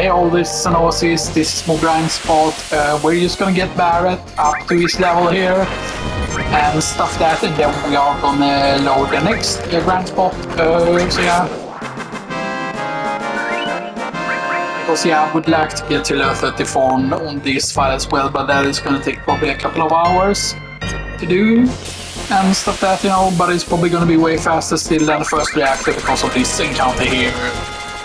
hey, all this Sanosis, this is more Grinspots, we're just gonna get Barrett up to his level here and stuff that, and then we are gonna load the next Grinspot. So yeah. Because yeah, I would like to get to level 34 on this file as well, but that is gonna take probably a couple of hours to do and stuff that, you know, but it's probably gonna be way faster still than the first reactor because of this encounter here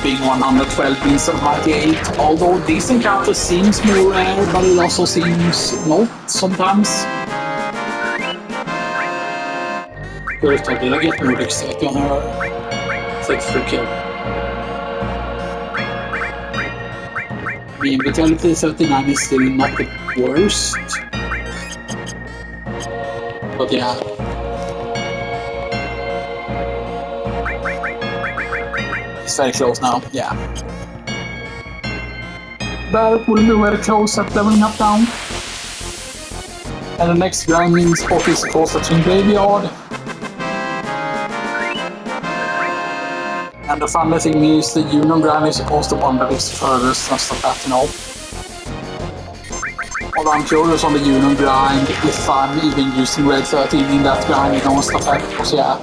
being 112 instead of 98. Although this encounter seems more rare, but it also seems not sometimes. First, did I get Nordic set on her? 6 for kill. The Vitality 79 is still not the worst. But yeah. It's very close now, yeah. Barrett will be very close at leveling up now. And the next grinding spot is of course the Twin Graveyard. And the funny thing is the Union grind is supposed to one that is furthest and stuff like that, you know. Although I'm curious on the Union grind if I'm even using Red 13 in that grind, you know, and stuff like that, because yeah.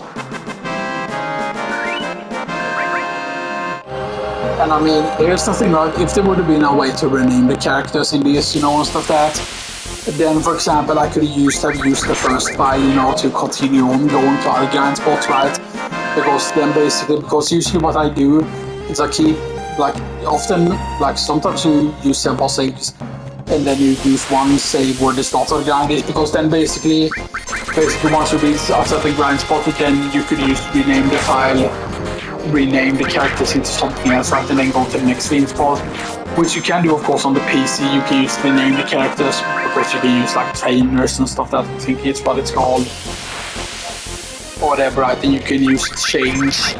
And I mean, here's the thing, right? If there would have been a way to rename the characters in this, you know, and stuff like that, then for example, I could have used the first file, you know, to continue on going to other grind spots, right? Because then basically, because usually what I do is I keep, like, often, like, sometimes you use sample saves and then you use one save where the start of the grind is, because then basically once you reach a certain grind spot, then you could use rename the file, rename the characters into something else, right, and then go to the next theme spot, which you can do of course on the PC. You can use rename the characters because you can use like trainers and stuff, that I think it's what it's called. Or whatever, right? And you can use change.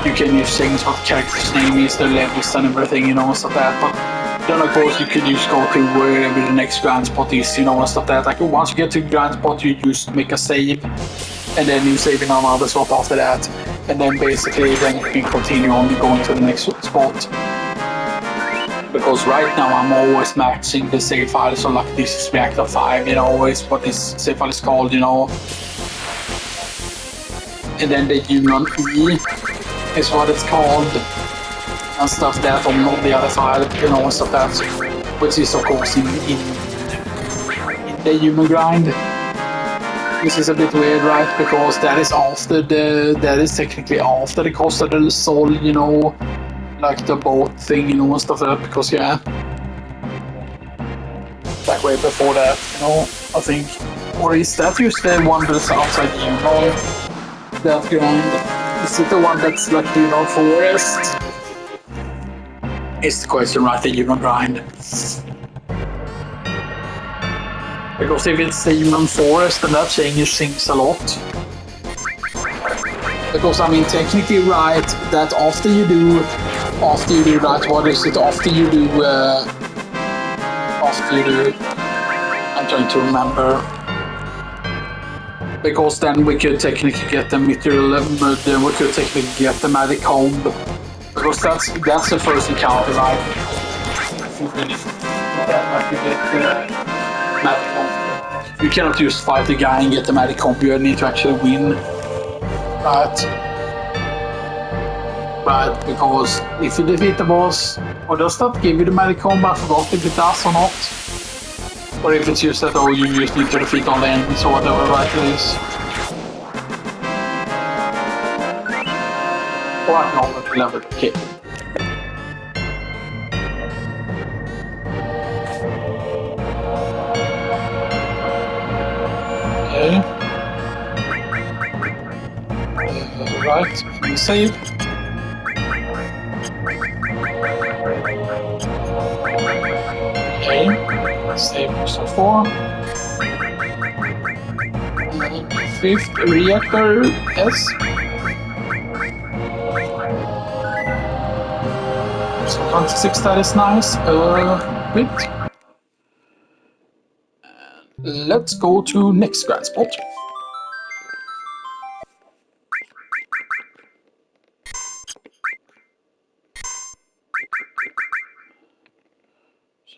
You can use change what the character's name is, their levels and everything, you know, and stuff like that. But then of course you could just go to wherever the next grind spot is, you know, and stuff like that. Like once you get to the grind spot, you just make a save, and then you save in another spot after that, and then basically then you can continue on going to the next spot. Because right now I'm always matching the save file, so like this is Reactor 5, you know, is what this save file is called, you know. And then the Union E is what it's called, and stuff that on the other file, you know, and stuff that, which is of course in the Union grind. This is a bit weird, right? Because that is technically after the cost of the soul, you know, like the boat thing, you know, and stuff like that. Because yeah, like way before that, you know, I think, or is that just the one that's outside Union? That grind, is it the one that's like Union Forest? Is the question, right? The Union grind. Because if it's the Union Forest, then that changes things a lot. Because I mean, technically, right, that after you do, right, what is it? After you do, I'm trying to remember. Because then we could technically get the material, then we could technically get the magic comb. Because that's the first encounter, right? If you really that, like you get magic comb. You cannot just fight the guy and get the magic comb. You need to actually win, right? Right? Because if you defeat the boss, or does that give you the magic comb? I forgot if it does or not. Or if it's just that, oh, you just need to defeat all the enemies or whatever, right, it is. Or I can already level, okay. Okay. Right, save. Okay, save so far. Fifth reactor, yes. So 26, that is nice. Wait. And let's go to next grind spot.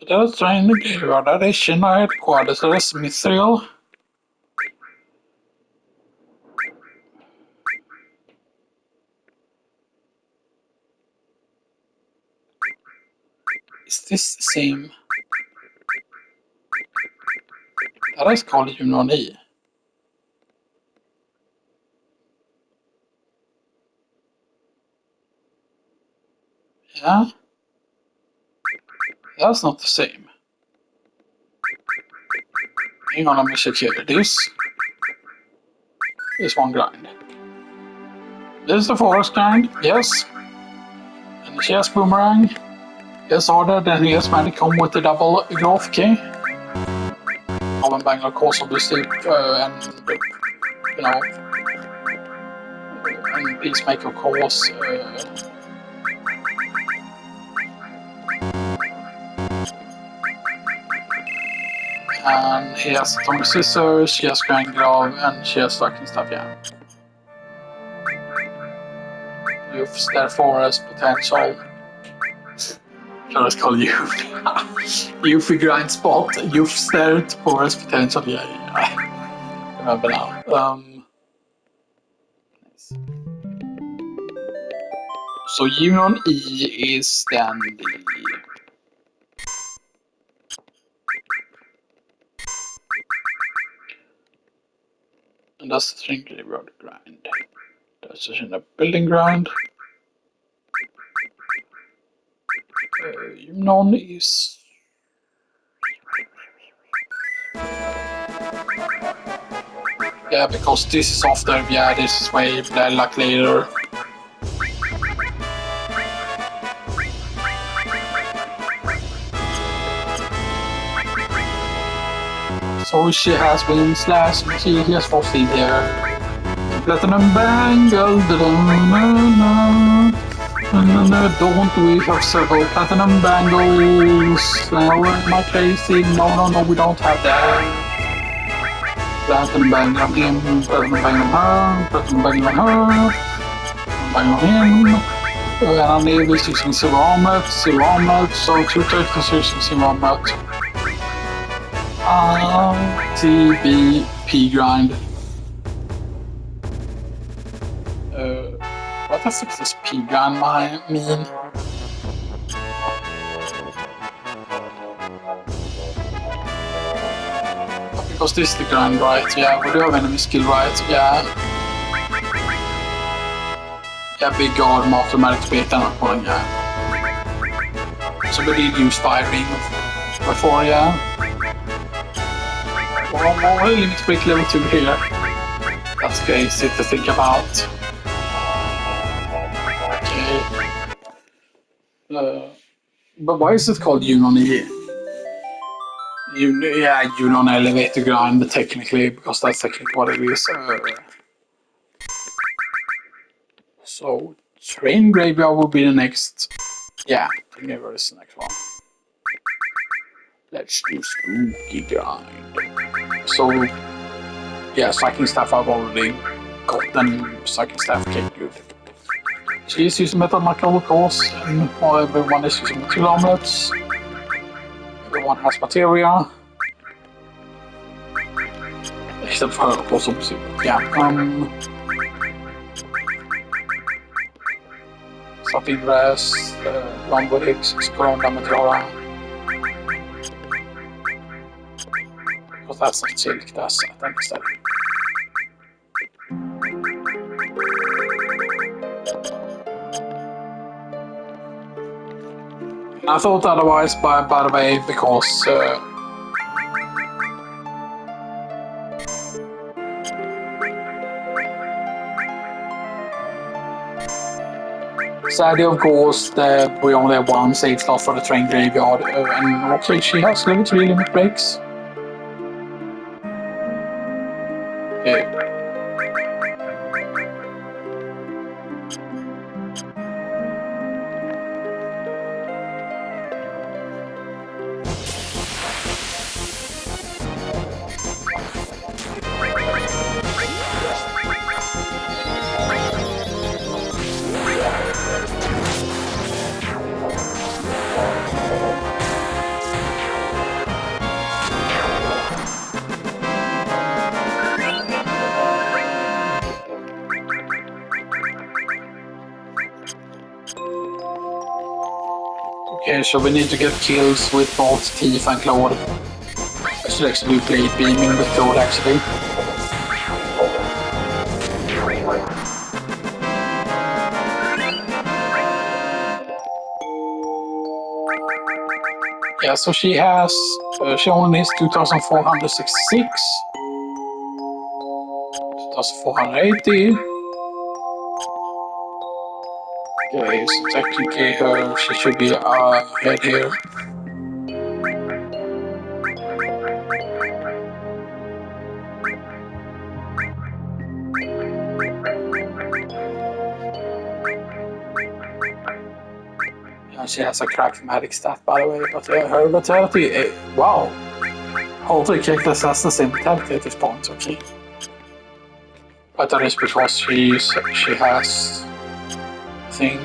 So that's trying to get out of the Shinra headquarters of the Mithril. Is this the same? That is called Unoni. Yeah? That's not the same. Hang on, let me check here. This is one grind. This is the forest grind, yes. And she has boomerang. Yes, harder than he has magic home with the double growth key. Common bang of course obviously and you know and peacemaker of course and he has atomic scissors, she has grand glove, and she has striking stuff, yeah. Youth their forest potential. Let's call youth. Youth grind spot. Youth their forest potential, yeah. I remember now. Nice. So Union E is then the and that's the Shinra Building grind. That's the Shinra Building grind. Union is yeah, because this is after, yeah, this is way like later. So she has win slash, she has lost in here. Platinum bangle, don't we have several platinum bangles? Now am I crazy? No, we don't have that. Platinum bangle on him, platinum bangle on her, platinum bangle on her, bangle on him. And I'm able to using silver armor, so 2 characters using silver armor. TBP grind. What does this P grind mean? Because this is the grind, right? Yeah, we do have enemy skill, right? Yeah. Yeah, big guard, automatic beta, yeah. So we did use firing before, yeah. Well, limit break level 2 here. That's crazy to think about. Okay. But why is it called Union E? Yeah, Union elevator grind, technically, because that's technically what it is. So, Train Graveyard will be the next. Yeah, Train Graveyard is the next one. Let's do Spooky Grind. So, yeah, Cycling Staff I've already gotten. Cycling Staff, okay, good. She's using Metal Knuckle, of course, and everyone is using Material Omelets. Everyone has Materia. Except for her, of course, obviously. Yeah, Sapphire Grass, Longbow Hicks, Corona Meteora. Because that's not silk, that's that instead. I thought otherwise, by the way, because sadly, of course, we only have one save slot for the Train Graveyard, and okay, she has level 3 limit breaks. Okay. Okay, so we need to get kills with both Teeth and Claude. I should actually play beaming with Claude actually. Yeah, so she has, she only needs 2,466, 2,480. Okay, so technically she should be ahead here. Yeah, she has a crackmatic stat by the way, but her vitality, wow. All three characters has the same vitality at this point, okay. But that is because she has thing.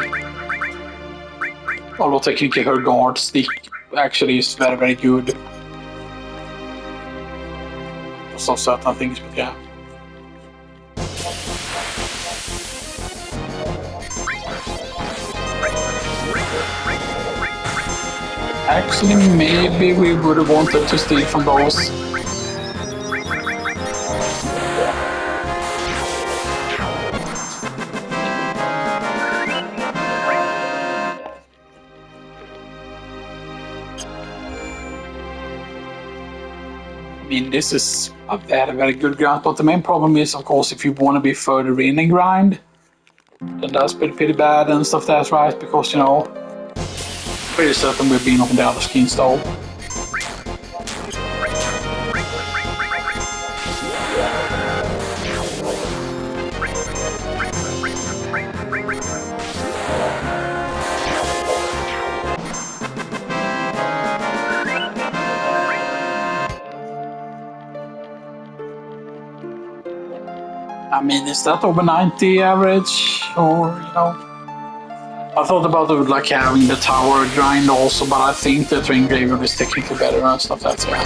Although technically her guard stick actually is very very good. For some certain things, but yeah. Actually, maybe we would have wanted to steal from those. I mean, this is a very, very good grind, but the main problem is, of course, if you want to be further in and grind, then that's pretty bad and stuff, that's right, because, you know, pretty certain we've been on the other skins though. I mean, is that over 90 average, or, you know? I thought about it like having the tower grind also, but I think the train graveyard is technically better and stuff, that's yeah.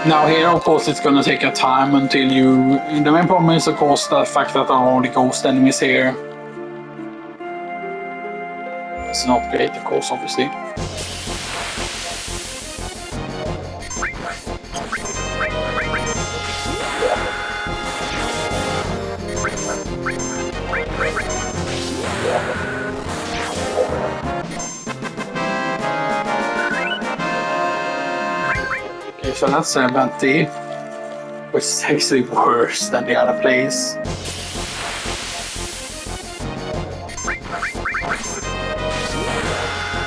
Now here, of course, it's gonna take a time until you... The main problem is, of course, the fact that there are only ghost enemies here. It's not great, of course, obviously. Okay, so that's 70, which is actually worse than the other place.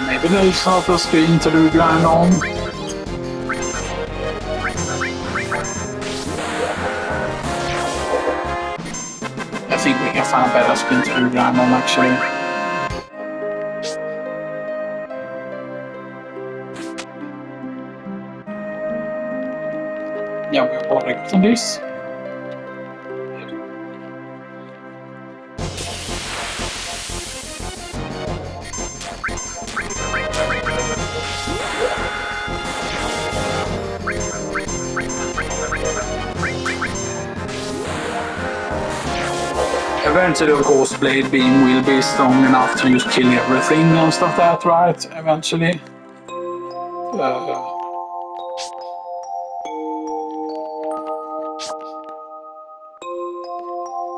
Maybe there's not a screen to do grind on. I think we can find a better screen to do grind on actually. Yeah, we've already gotten this. Eventually, of course, Blade Beam will be strong enough to just kill everything and stuff like that, right? Eventually.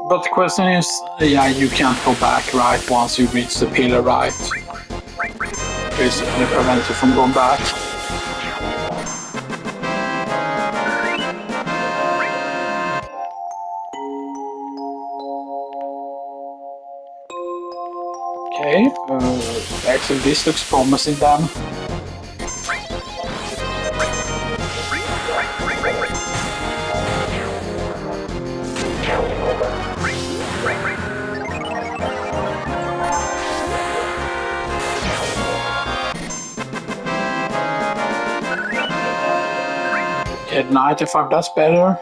But the question is, yeah, you can't go back, right, once you reach the pillar, right? Basically prevents you from going back. Okay, actually this looks promising then. At 95, that's better.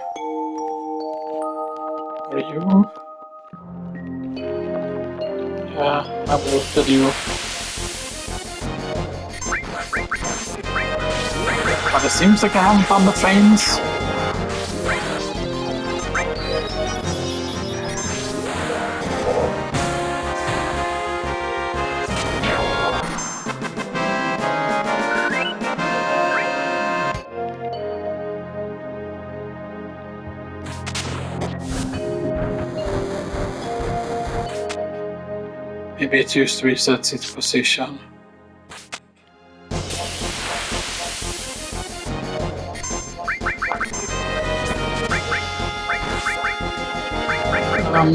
What are you? Yeah, I voted you. But it seems like I haven't done the trains. Maybe it just resets its position.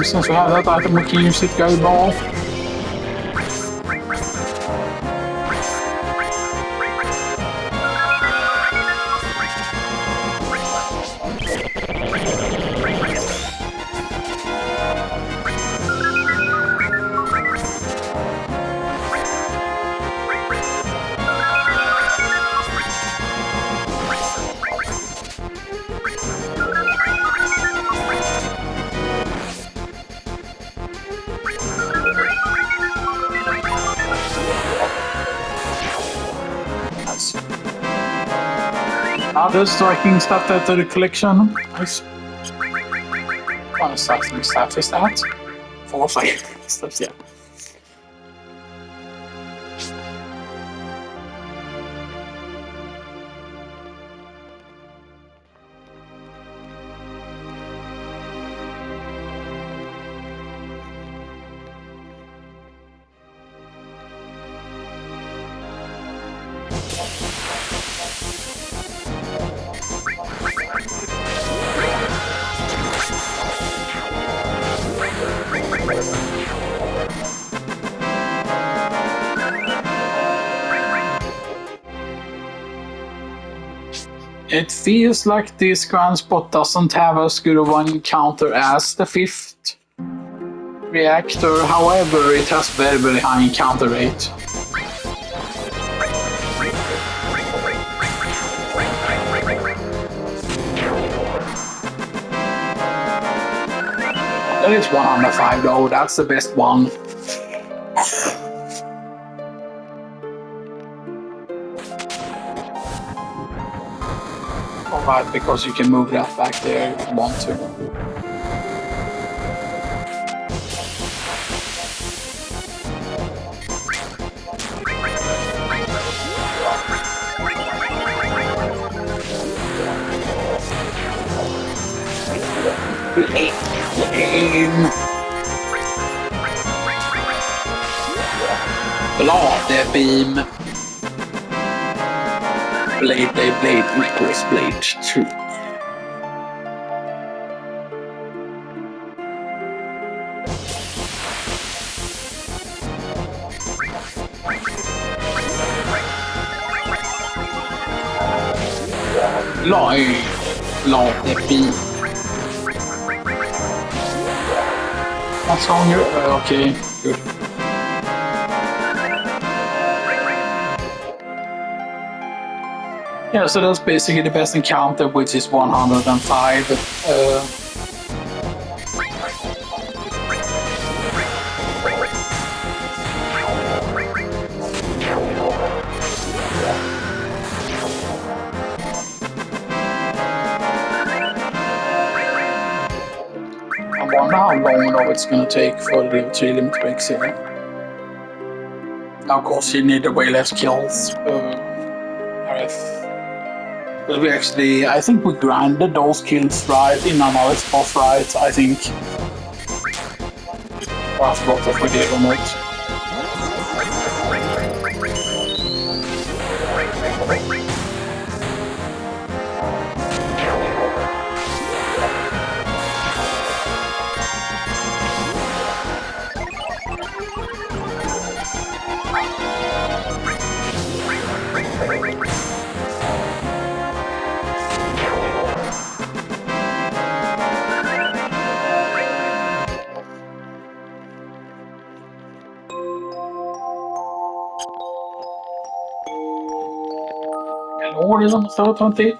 Since we have that item, we can use it go ball. Other striking stuff out of the collection. Nice. What stuff is that? 4 stuff, yeah. It feels like this Grinspot doesn't have as good of an encounter as the 5th Reactor, however, it has very, very high encounter rate. That is 105 though, that's the best one. Alright, because you can move that back there if you want to. Blade beam. Blade equals blade 2. Blade beam. What's on your... okay, good. Yeah, so that's basically the best encounter, which is 105. I wonder how long though it's going to take for the tree limit breaks here. Of course, you need way less kills. But we actually, I think we grinded those kills right in another spot, right? I think. Well, I forgot if we did or not. What is on the 20?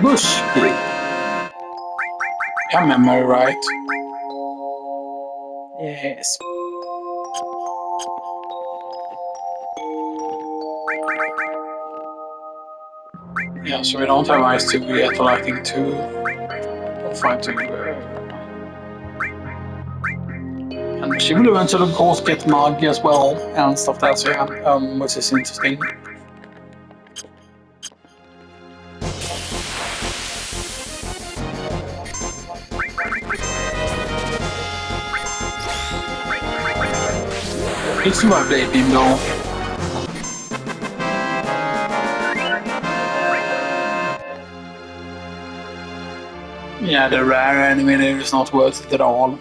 bush. Yeah, memory right. Yes. Yeah, so we don't have ice to yet, or I think 2 or 5 to. And she will eventually, of course, get mug as well and stuff that, so yeah, which is interesting. He survived the beam though. Yeah, the rare animator is not worth it at all.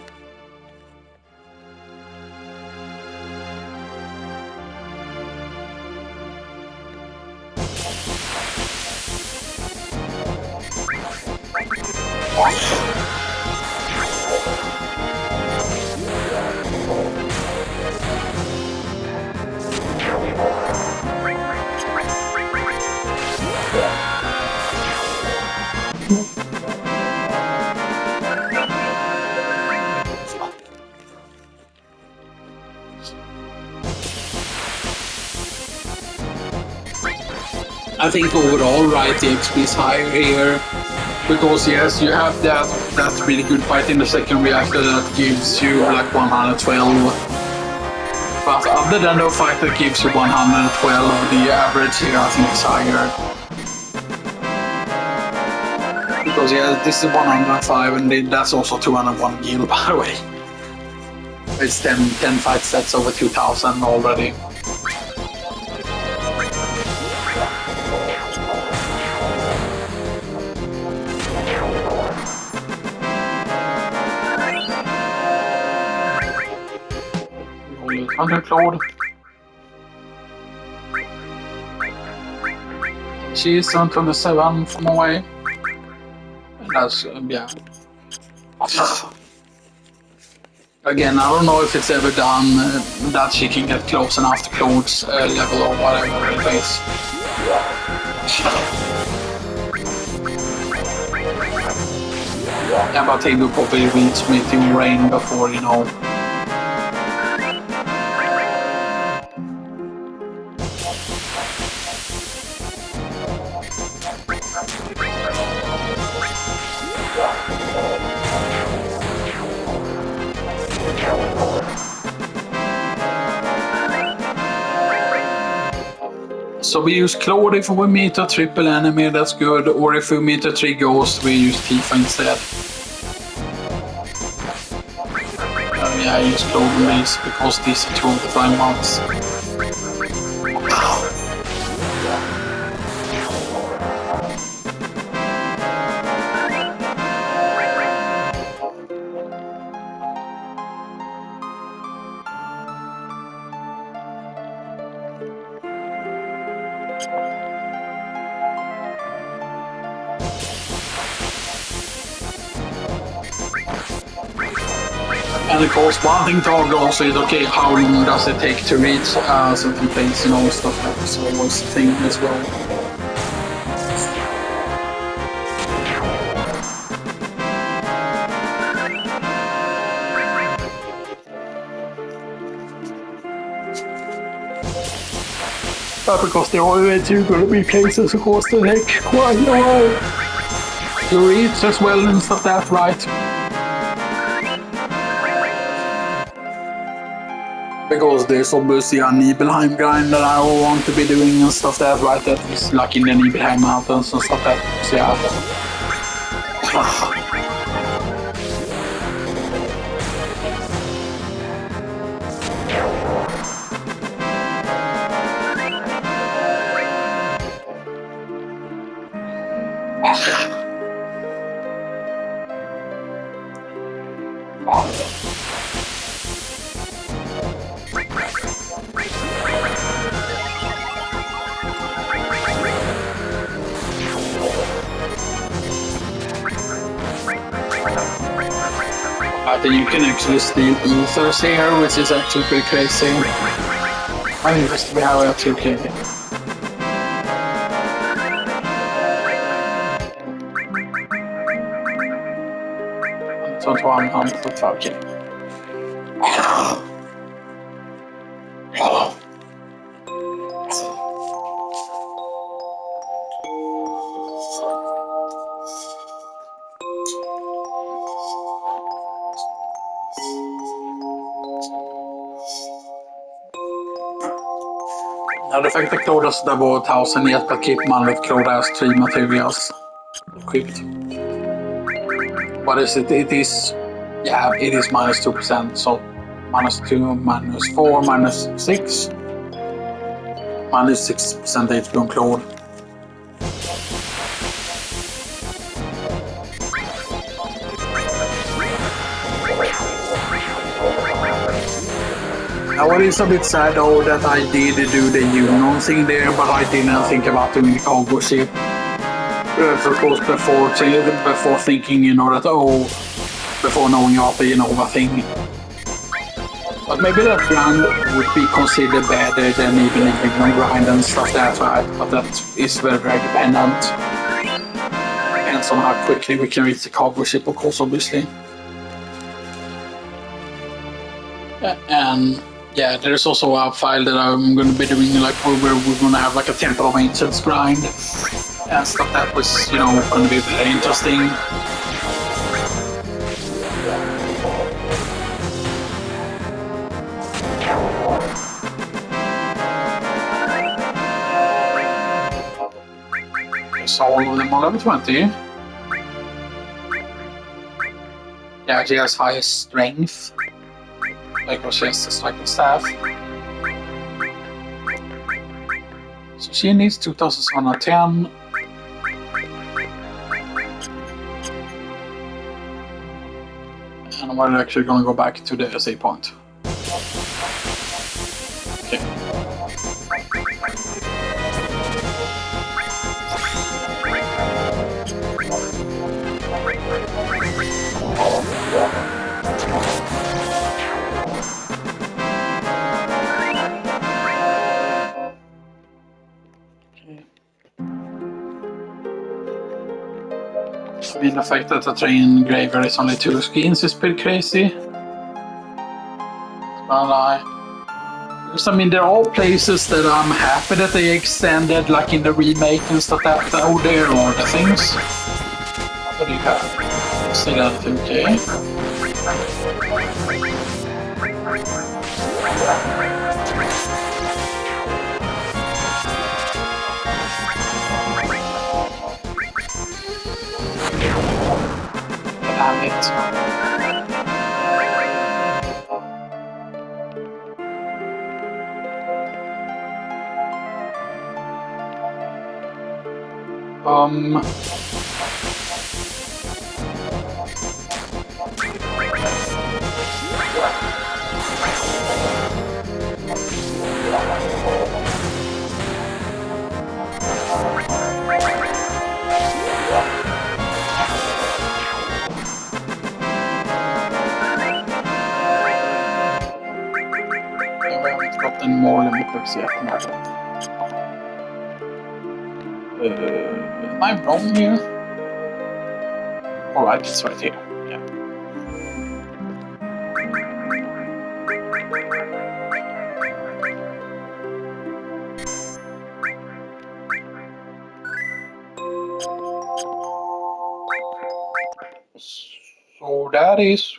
I think overall, right, the XP is higher here. Because yes, you have that really good fight in the second reactor that gives you like 112. But other than the fight that gives you 112, the average here I think is higher. Because yeah, this is 105 and that's also 201 gil by the way. It's 10 fight sets over 2000 already. Undercloud. She is on 27 from away. And that's, yeah. Again, I don't know if it's ever done that she can get close enough to Claude's level or whatever it is. Yeah, but he will probably reach meeting rain before, you know. So we use Claude if we meet a triple enemy, that's good. Or if we meet a 3 ghosts, we use Tifa instead. Yeah, I use Claude on these because these are 2 of the prime ones. And of course, one thing to argue also is, okay, how long does it take to reach certain place, you know, stuff like that. So always a thing as well. But because they're always too good to be places, of course, they take quite a while to reach as well and stuff that, right? Because there's obviously a Nibelheim grind that I want to be doing and stuff that, right? That is like in the Nibelheim mountains and stuff that. So yeah. I think you can actually steal ethers here, which is actually pretty crazy. I think this to be how I actually play it. Okay. Now the fact that Claudius about 1,000 yet, but keep man with Claudius 3 materials equipped. What is it? It is, yeah, it is minus 2%. So minus 2, minus 4, minus 6. Minus 6% HP on Claude. Now it is a bit sad though that I did do the Union thing there, but I didn't think about doing the cargo ship. Of course, before thinking, that, before knowing about the Innova thing. But maybe that grind would be considered better than even the Union grind and stuff, that's right. But that is very, very dependent. Depends on how quickly we can reach the cargo ship, of course, obviously. And yeah, there's also a file that I'm going to be doing, like where we're going to have like a Temple of Ancients grind and stuff. That was, going to be very interesting. So all of them are level 20. Yeah, she has highest strength. Because she has the striking staff. So she needs 2,710. And we're actually going to go back to the SA point. Okay. I mean, the fact that the train graveyard is only 2 screens is pretty crazy. But I mean, there are places that I'm happy that they extended, like in the remake and stuff. There are the things. What do you have? Still at 2K. Damn it. More limiters yet. Am I wrong here? Alright, it's right here. Yeah. So that is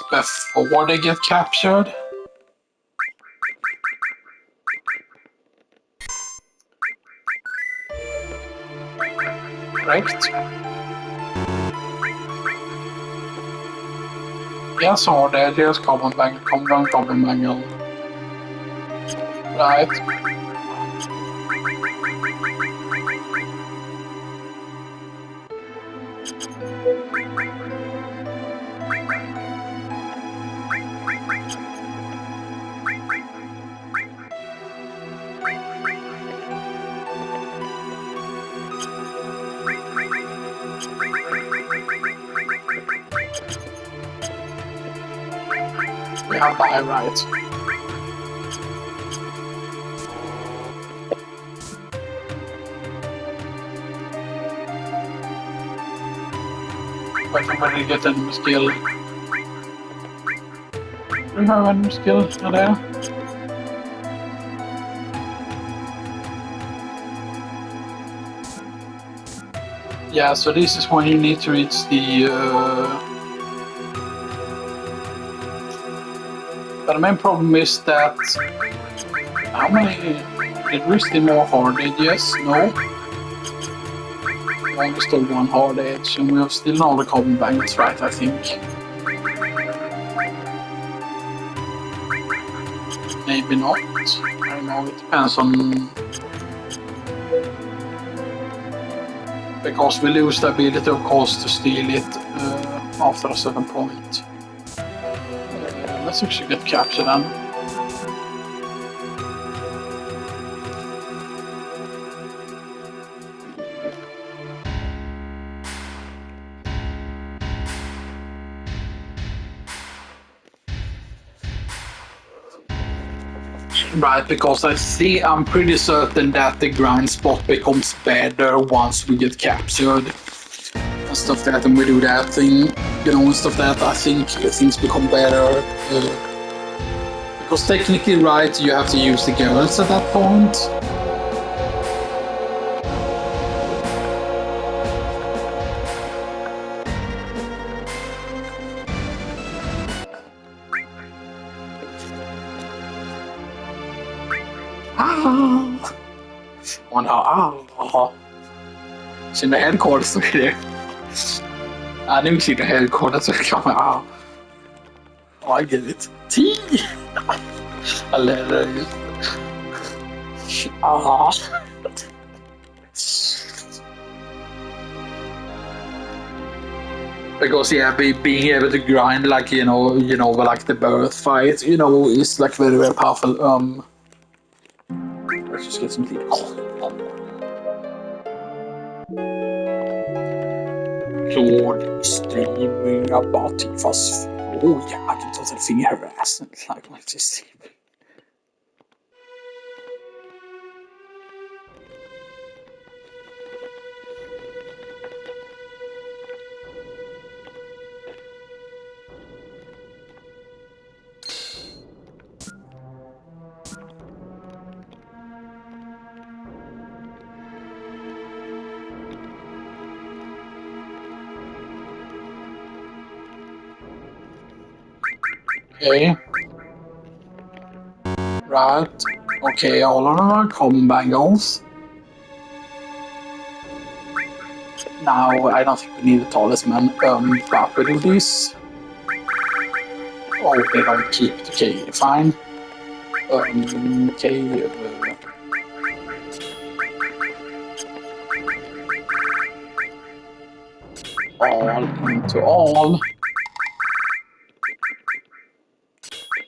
before they get captured. Correct? Yeah, so there's carbon bangle. Right. Yeah, by right. I can really get enemy skill. Do you have enemy skill there? Yeah, so this is when you need to reach the... But the main problem is that... How many... Did we still more hard edge? Yes? No? We only still one hard edge, and we have still all the carbon banks, right, I think. Maybe not. I don't know, it depends on... Because we lose the ability, of course, to steal it after a certain point. Let's actually get captured then. Right, because I'm pretty certain that the grind spot becomes better once we get captured. And stuff that, and we do that thing, you know, and stuff that, I think things become better. Because technically, right, you have to use the girls at that point. Oh no, Shinra headquarters over there. I didn't see the headquarters, so oh, I get it. T! I let her use. Because yeah, being able to grind like you know, like the birth fight, you know, is like very, very powerful. Let's just get some tea. Lord is dreaming about Tifas. Oh yeah, I can totally think harassment like this. Okay. Right. Okay, all of them are common bangles. Now, I don't think we need a talisman. But we do this. Oh, they don't keep it. Okay, fine. Okay. All into all.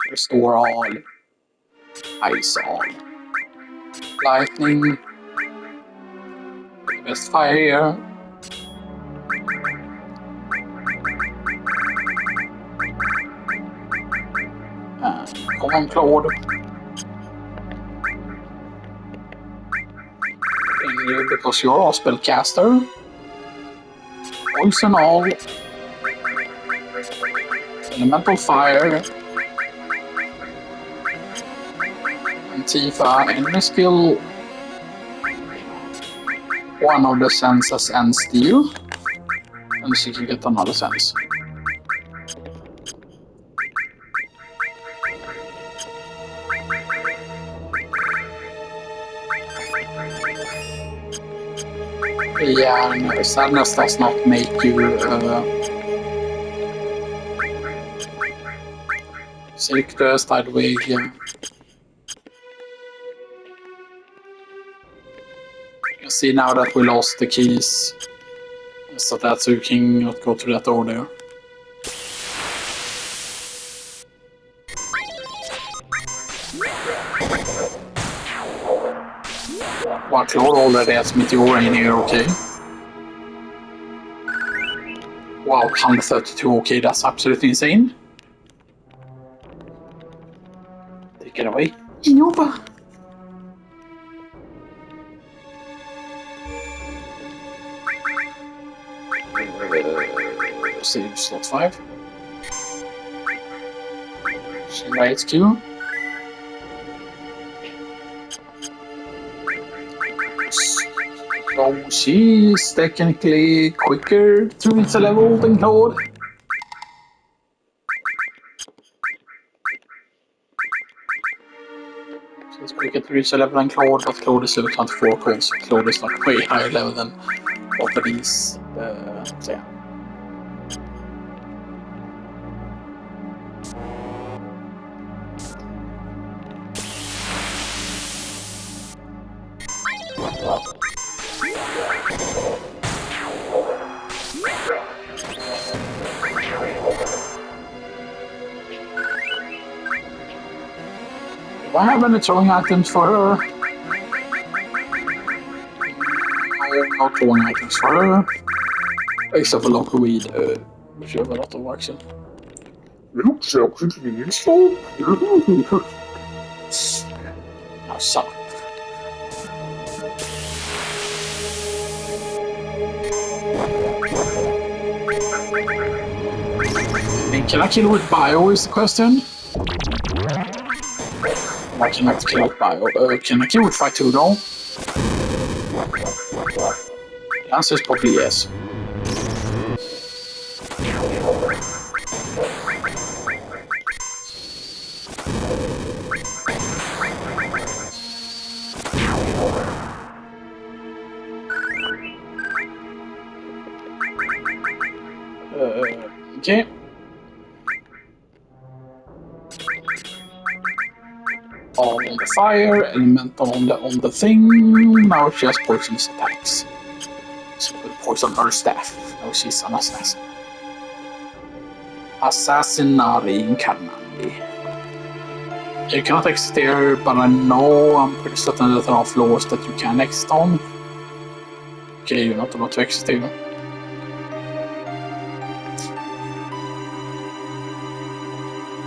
Restore all. Ice all. Lightning. The best fire. Come on, Claude. Because you're a spellcaster. Poison all. Elemental fire. Tifa, enemy skill. One of the senses and steal. And she can get another sense. Yeah, no, sadness does not make you sick, Tidewig, yeah. You see now that we lost the keys, so that's you can not go to that door there. Well, Claude already has Meteor in here, okay. Wow, 132, okay, that's absolutely insane. Take it away. Innova. save slot 5. Shinra HQ. So she is technically quicker to reach a level than Claude. She's quicker to reach a level than Claude, but Claude is level 24 coins, so Claude is like way higher level than both of these. So yeah. Do I have any throwing items for her? No, not throwing items for her. Except for local weed, which you have a lot of action. Looks like Grinspots. Now suck. Can I kill with bio is the question? Why can I kill with bio? Can I kill with fight 2 though? The answer is probably yes. Okay. All on the fire, elemental on the thing. Now she has poisonous attacks. She could poison her staff. Now she's an assassin. Assassinari incarnati. You cannot exit here, but I'm pretty certain that there are floors that you can exit on. Okay, you're not allowed to exit here.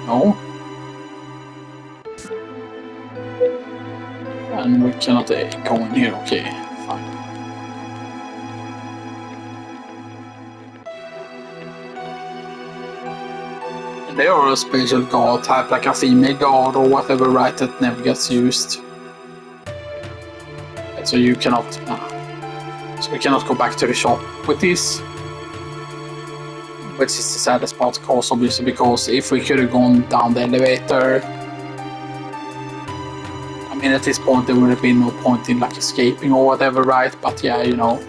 No. And we cannot go in here, okay, fine. And they are a special guard type, like a female guard or whatever, right, that never gets used. And so you cannot, so we cannot go back to the shop with this. Which is the saddest part, of course, obviously, because if we could have gone down the elevator, I mean, at this point there would have been no point in like escaping or whatever, right? But yeah, you know.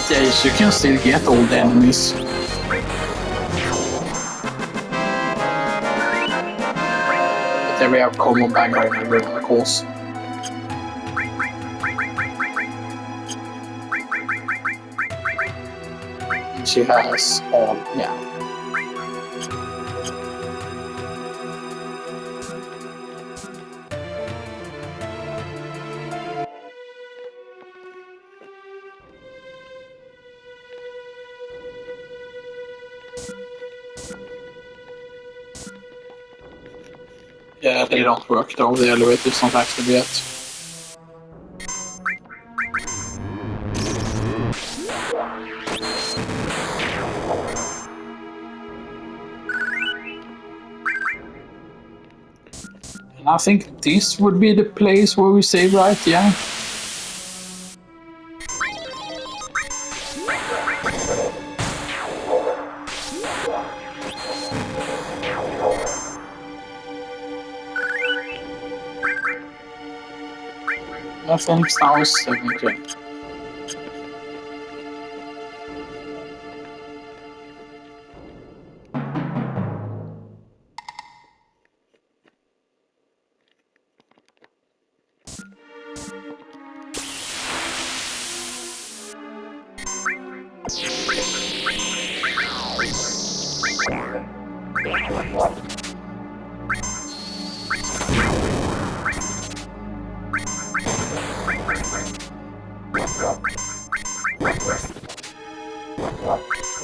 Yes, you can still get all the enemies. But there we have combo banger and everyone, of course. She has all, yeah. Yeah, they don't work though, the elevator's not active yet. And I think this would be the place where we save, right? Yeah. I think now is 70.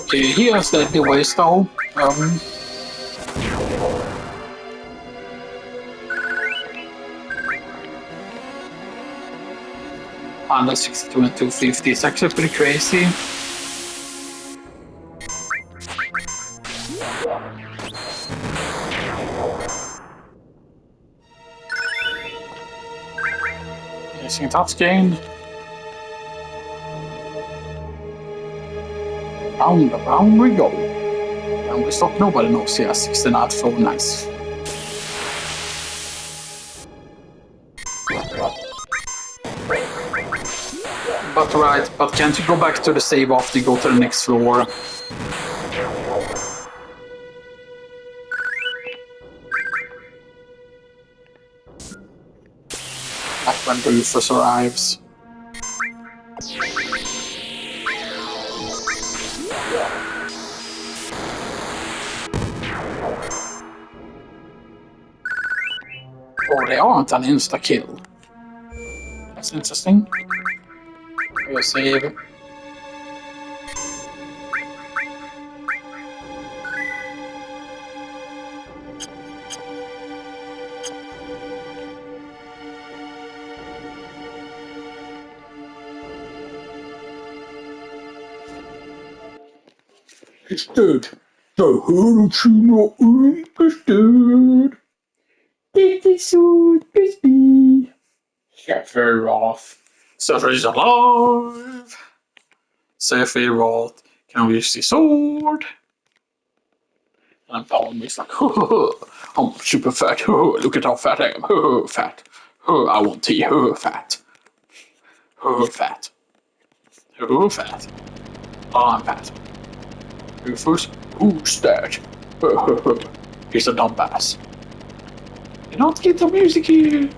Okay, here's the device though. 162 and 250. It's actually pretty crazy. Using touchscreen. Round we go. And we stop, nobody knows. Yeah, 69 floor, nice. But right, but can't you go back to the save after you go to the next floor? Like when Rufus arrives. Oh, they aren't an insta-kill. That's interesting. We'll save. Understood. So who do you not understood? This is so crispy. Sephiroth. Sephiroth is alive. Sephiroth can use the sword. And Palm is like, I'm super fat. Look at how fat I am. Fat. I want tea. Fat. Fat. Fat. I'm fat. Rufus, who's that? He's a dumbass. You don't get the music here.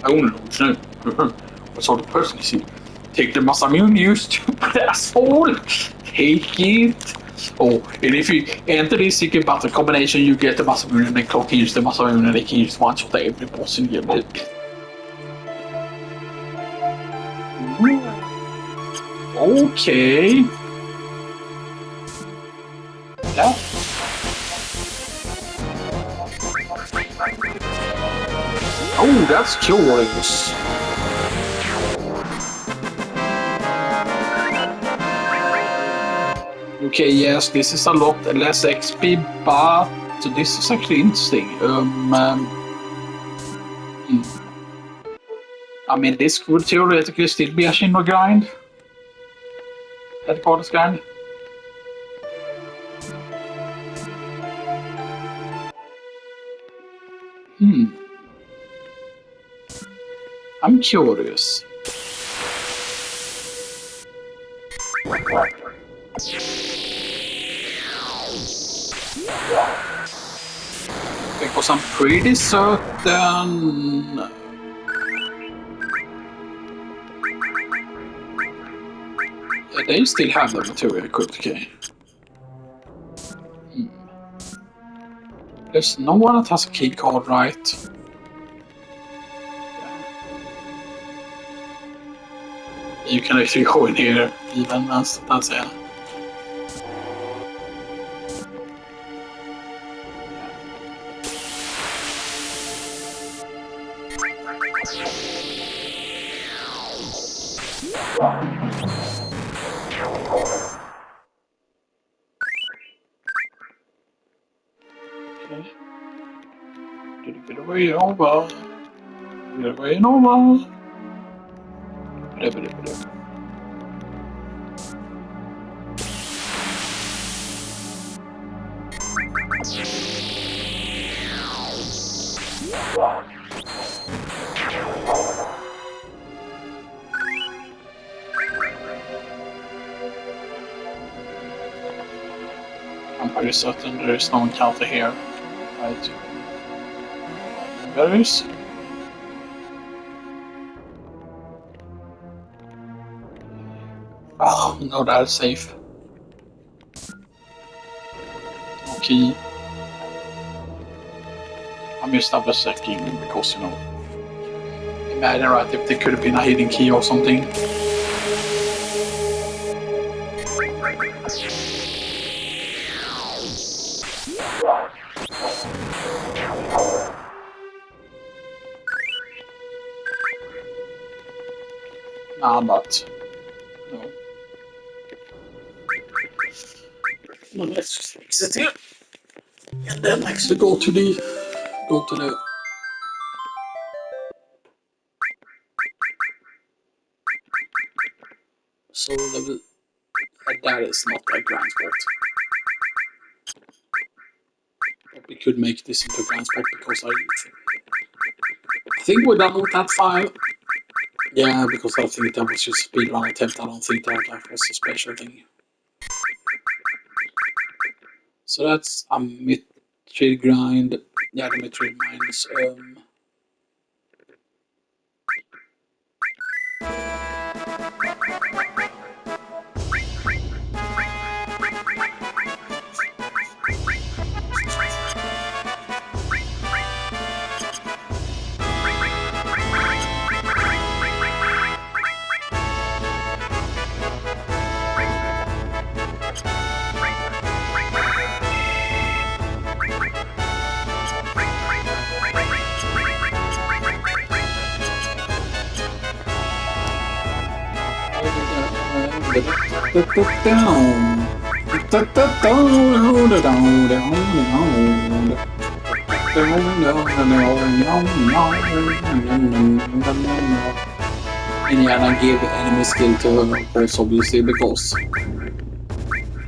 I only know his name. What sort of person is he? Take the Masamune, you stupid asshole. Take it. Oh, and if you enter this secret battle combination, you get the Masamune and then Clock can use the Masamune and they can use one shot at every boss in the game. Okay. Yeah. Oh, that's curious. Okay, yes, this is a lot less XP, but this is actually interesting. I mean, this could theoretically still be a Shinra grind. Headquarters grind. I'm curious. Because I'm pretty certain... Yeah, they still have the material equipped, okay. There's no one that has a key card, right? You can actually go in here, even that's it. Okay. Did a bit of way over. Bit of way over. Bit. I'm pretty certain there is no encounter here, right? There is. Oh, no, that's safe. Okay. I'm just double checking because, you know, imagine, right, if there could have been a hidden key or something. but no. No, let's just exit here and then actually go to the soul level. That is not a Grinspot. But we could make this into a Grinspot because I think we're done with that file. Yeah, because I think that was just a speedrun attempt. I don't think that was a special thing. So that's a mid-trade grind. Yeah, the mid-trade minus. And yeah, I give enemy skill to her, of course, obviously, because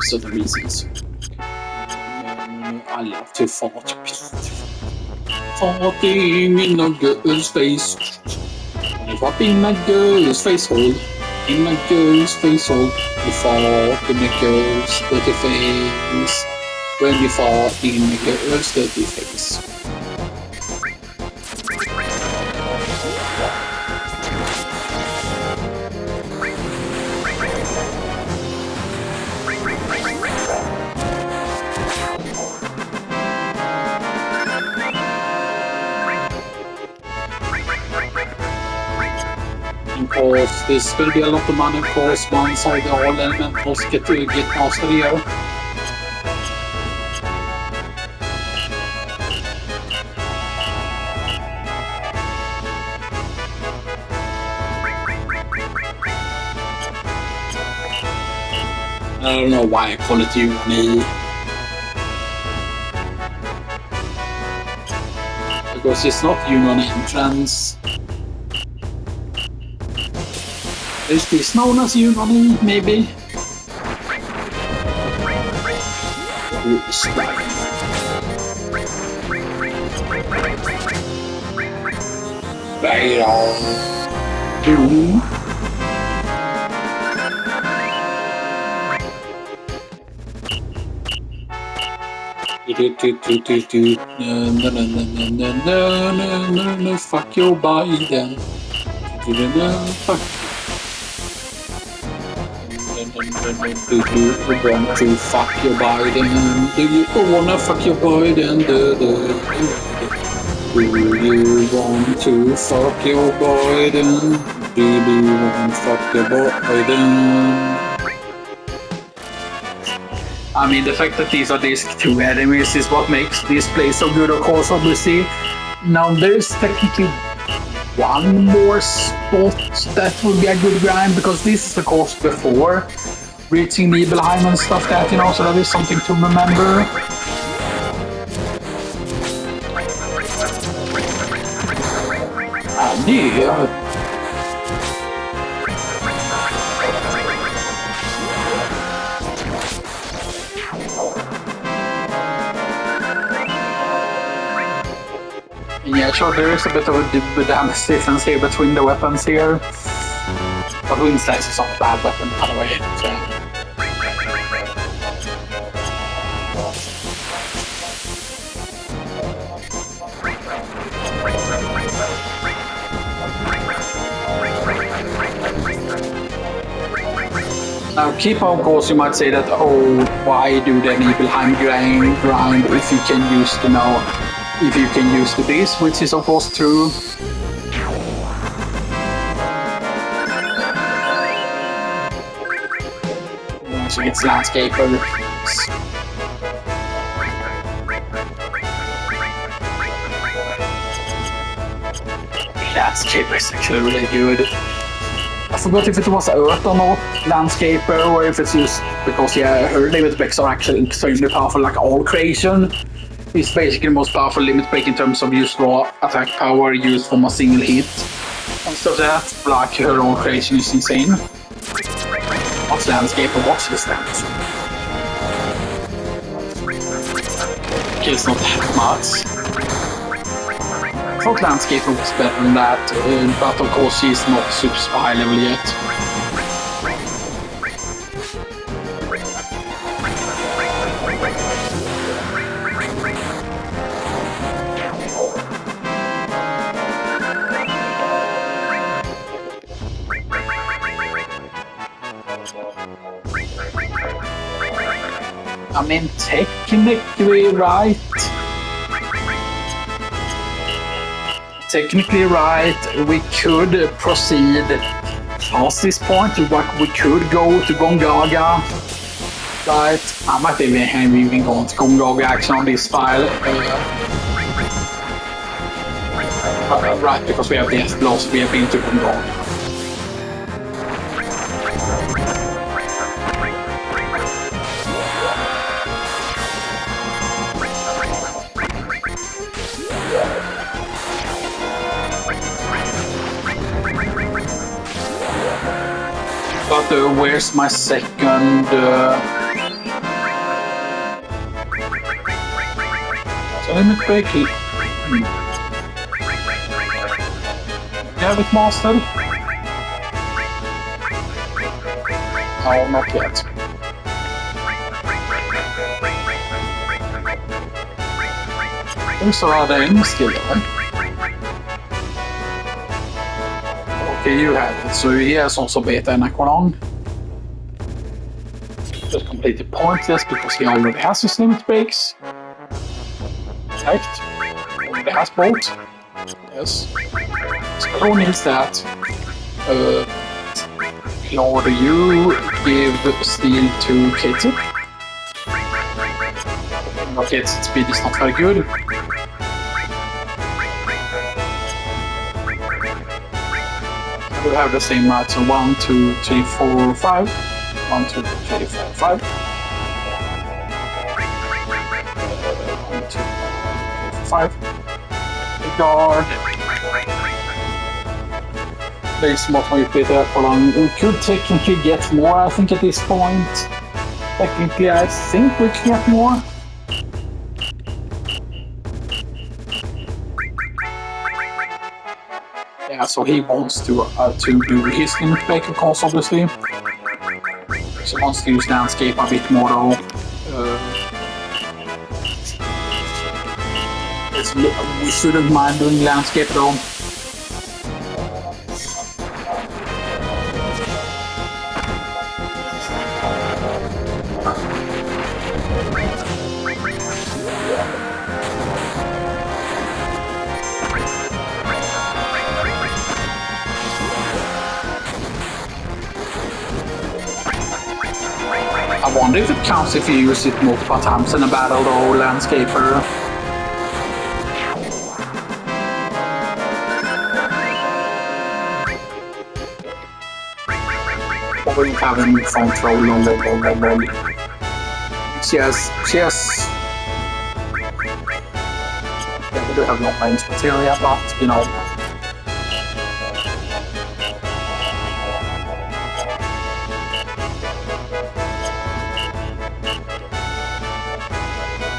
certain reasons. I love to fart. Farting in a girl's face. Up in a girl's face hole. In a girl's face hole. You fart in a girl's dirty face. When you fart in a girl's dirty face. Because this will be a lot of money, of course, once all the all elementals get mastered here. I don't know why I call it uni. Because it's not union entrance. Is this known as Unani, maybe? Right on. Boom. No, fuck your Biden. Fuck. Do you want to fuck your Biden? Do you wanna fuck your Biden? Do you want to fuck your Biden? Do you want to fuck your Biden? I mean, the fact that these are these two enemies is what makes this play so good, of course, obviously. Now, there's technically one more spot that would be a good grind, because this is, of course, before reaching Nibelheim and stuff that, so that is something to remember. And yeah. Yeah, sure, there is a bit of a damage difference here between the weapons here. But Wind Slice is not a bad weapon, by the way. So. Now, keep on course, you might say that, oh, why do the Nibelheim grind if you can use if you can use the beast, which is of course true. So it's landscaper. Landscaper is actually really good. I forgot if it was Earth or not, Landscaper, or if it's just because, yeah, her limit breaks are actually extremely powerful, like all creation. It's basically the most powerful limit break in terms of use raw attack power used from a single hit. And so that, like, her own creation is insane. What's Landscaper? What's this damage? Okay, it's not that much. I thought Landscaper was better than that, but of course she's not super high level yet. I mean, technically right. Technically right, we could proceed past this point, like we could go to Gongaga. Right, I might even go to Gongaga action on this file. Right, because we have Death Blows, we have been to Gongaga. But where's my second? Limit break. Have it mastered? Oh, not yet. Also, are there any skill there? Okay, you have it. So he has also beta and Aqualong. Just completely pointless because he already has his limit breaks. Right? Already has both. Yes. So who needs that? Lord, you give steel to Katie. Okay, its speed is not very good. We'll have the same right, so 1, 2, 3, 4, 5. 1, 2, 3, 4, 5. 1, 2, 3, 4, 5. Guard. There's more to be there for long. We could technically get more, I think, at this point. Technically, I think we can get more. Yeah, so he wants to do his limit break, of course, obviously. So he wants to use Landscape a bit more though. We shouldn't mind doing Landscape though. I wonder if it counts if you use it multiple times in a battle though, Landscaper. Or we have him front roll, lol. She has... Yeah, we do have long range materia, but, you know...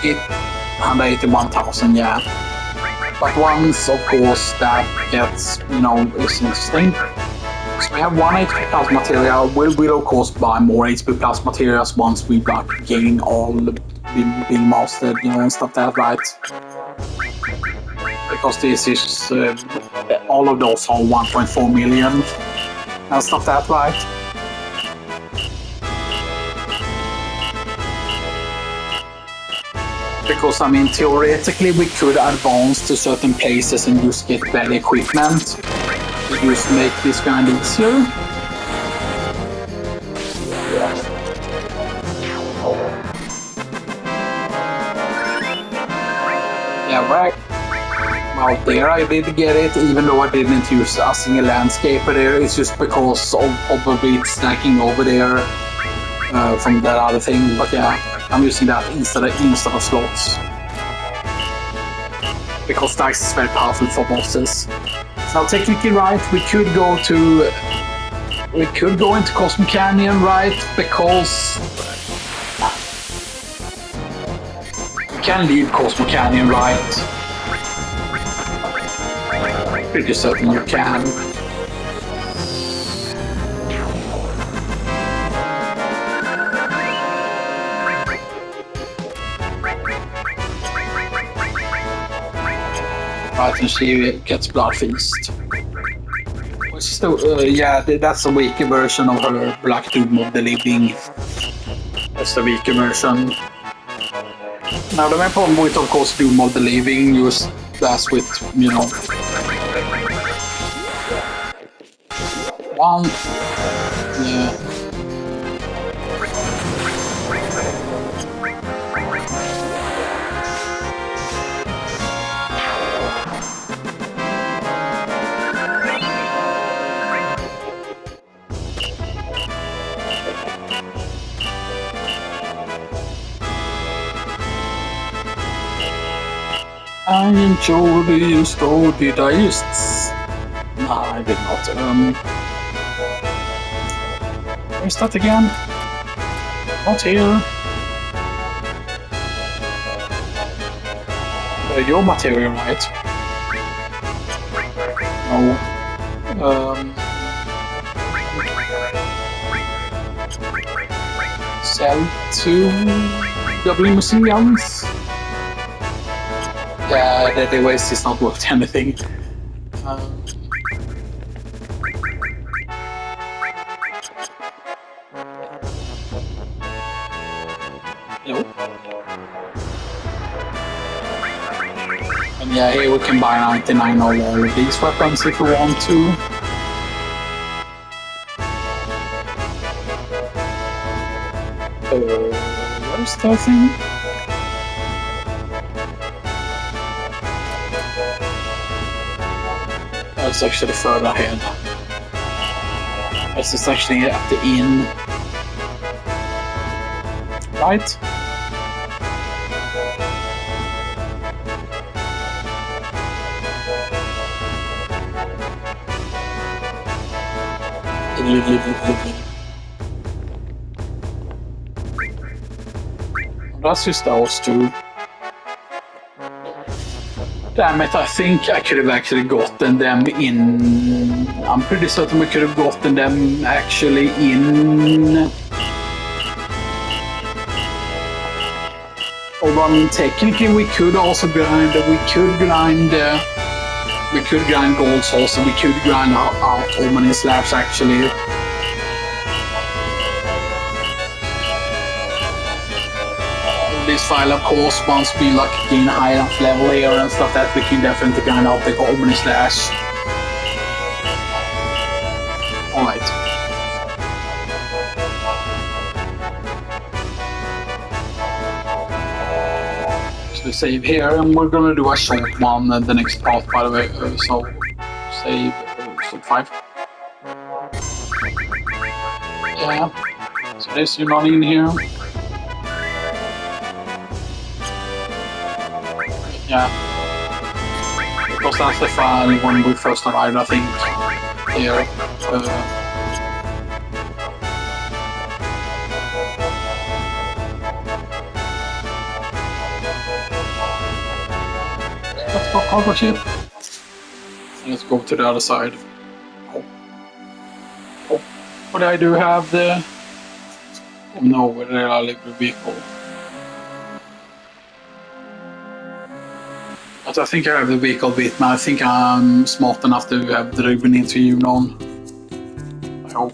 It 181,000, yeah. But once, of course, that gets, you know, is interesting. So we have 1 HP plus material. We'll of course buy more HP plus materials once we like gain all the being mastered, you know, and stuff like that, right? Because this is all of those are 1.4 million and stuff like that, right? Because, I mean, theoretically we could advance to certain places and just get better equipment to just make this kind of easier. Yeah, right. out there I did get it, even though I didn't use a single landscaper there. It's just because of probably it's stacking over there from that other thing. But yeah, I'm using that instead of slots. Because dice is very powerful for bosses. So technically, right, we could go into Cosmic Canyon, right? Because we can leave Cosmic Canyon, right? Pretty certain you can. Right, and she gets Blood Feast. Which is the, yeah, that's a weaker version of her Black Doom of the Living. That's the weaker version. Now the main problem with, of course, Doom of the Living, use that's with, you know, one, yeah. I enjoyed the story. Did I just? No, I did not. Where's that again? Not here. Your material, right? No. Sell to W machine guns. Yeah, the waste is not worth anything. Nope. And yeah, here we can buy 99 of all of these weapons if we want to. Where's the thing? It's actually further ahead. This is actually at the inn. Right? That's just those two. Damn it, I think I could have actually gotten them in... I'm pretty certain we could have gotten them actually in... Although, I mean, technically we could also grind... We could grind gold souls and we could grind out Omni slabs actually. This file, of course, once we like gain a high enough level here and stuff, that we can definitely grind out the Omni slash. Alright. So save here, and we're gonna do a short one the next part, by the way. So save step 5. Yeah. So this you're not in here. Yeah, because that's the file when we first arrived, I think, here. Let's go cargo ship. Let's go to the other side. Oh. But I do have the... Oh no, where did I leave the vehicle? But I think I have the vehicle with me. I think I'm smart enough to have driven into Union. I hope.